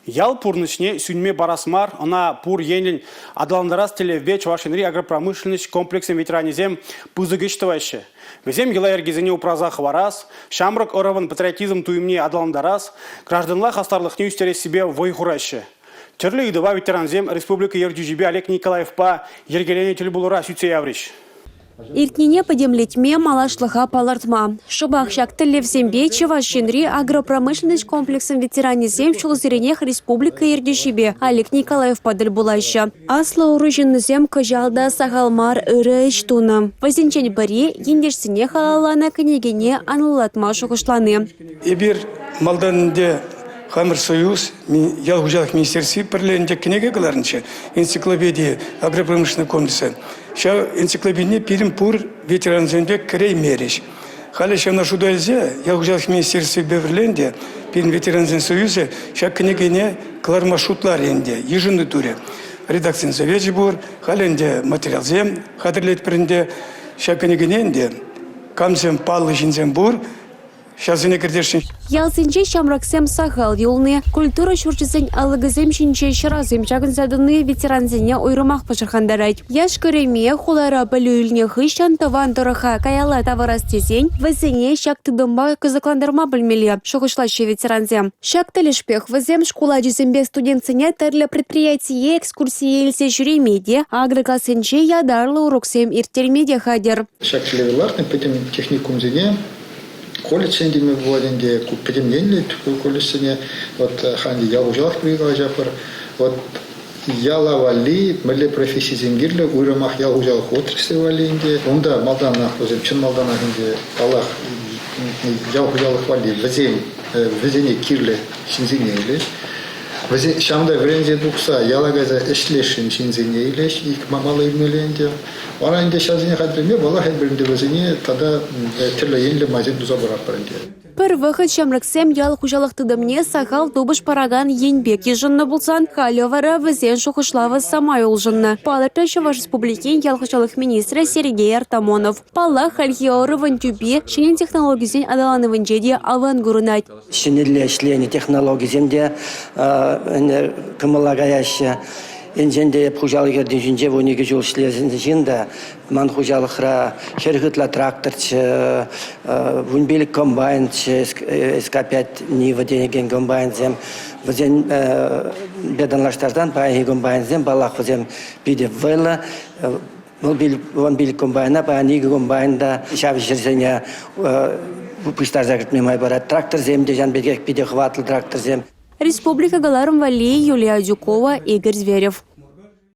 Ял пурнычне сюньме барасмар, она пур енлин адаландарас телеве Чувашинри агропромышленность комплексен ветеранизем пузыгыштываще. Везем ела ергезене упраза хварас, шамрак орован патриотизм туимне адаландарас, гражданла хастарлых не устере себе войхураще. Черлы идова ветеранзем Республика Ердюжибе Олег Николаев па ергелене телебулура сюце яврищ. Иртнине подемлетме малашлыха палартма. Шыбах шактылев зембе Чувашинри агропромышленность комплексом ветеранизем шулзеренех Республика Ердюжибе Олег Николаев падаль булаща. Асла урыжынызем кыжалда сахалмар ыры иштуна. Возенчен баре ендешсіне халалана княгине анылатма шуғышланы. Ибир малданде Хамыр Союз, ял хужалых министерстве параллельно книга галарнче, энциклопедия агропромышленного комплекса. Ша энциклопедия пирим пур ветеран зенбек крей мериш. Хали ша нашу дальзе, ял хужалых министерстве Беверленде, пирим ветеран Союза, ша книга не клармашутлар енде, ежины туре. Редакция заведет бур, халенде материал зем, хадрлет пренде, ша книга ненде, камзем паллы жинзем бур. Ялсенче шамраксем сахал юлны, культура шурчысен алыгызем шинче шыразым чагынсадыны ветеранзене ойрымақ пашырхандарайт. Яш көреме хулара білуіліне хыщан таван тұраха каяла таварастезен, візене шак тыдымба кызыкландырма білмелі, шуғышлашы ветеранзем. Шак тілішпех візем школа жезембе студентсене тәрлі предприятие экскурсии елсе жүремеде, агроклассенче ядарлы уроксем иртермеде хадер. Шак тілевеларны петім техникум зене, колледжінде ме болденде купедем нелли колледжіне вот ханди ялужалах прига жапыр вот ялавали мелле профессии зенгирле уйрамах ялужалах отрасли валинде онда малдана өзем чын малдана инде аллах ялужалах вали везене кирле шинзине илеш везе шамда врензе дукса ялагаза эшлешин шинзине илеш ик мамалы илмеленде Ана инде шазине хадриме бала хадбиринде везене тада терле енле мазин дуза барапаринде. Пір вақыт шамраксем ял хужалық тыдымне сахал тубыш параган енбек ежынны булсан, халевара візен шухышлавы самай улжынны. Палырты Чуваш Республикен ял хужалық министрі Сергей Артамонов. Пала хальхиоры вантюбе шенен технологизен адаланы ванжеде аван гурунайт. Шенелле шлени технологизенде кымылагаяшы Энженде хужалық ерден в униге жол шлезін жинда, ман хужалықра хергітла тракторчы, вунбелік комбайнчы, СК-5 Нива денеген комбайнзем, візен беданлаштардан байы комбайнзем, балақ візен биде вэлі, вунбелік комбайна, байы ниге комбайнда, шавы жерзене пыштар загытмей май барат, трактор земде, жан бергек биде хватлы трактор зем. Республика Галарм Вали, Юлия Дюкова, Игорь Зверев.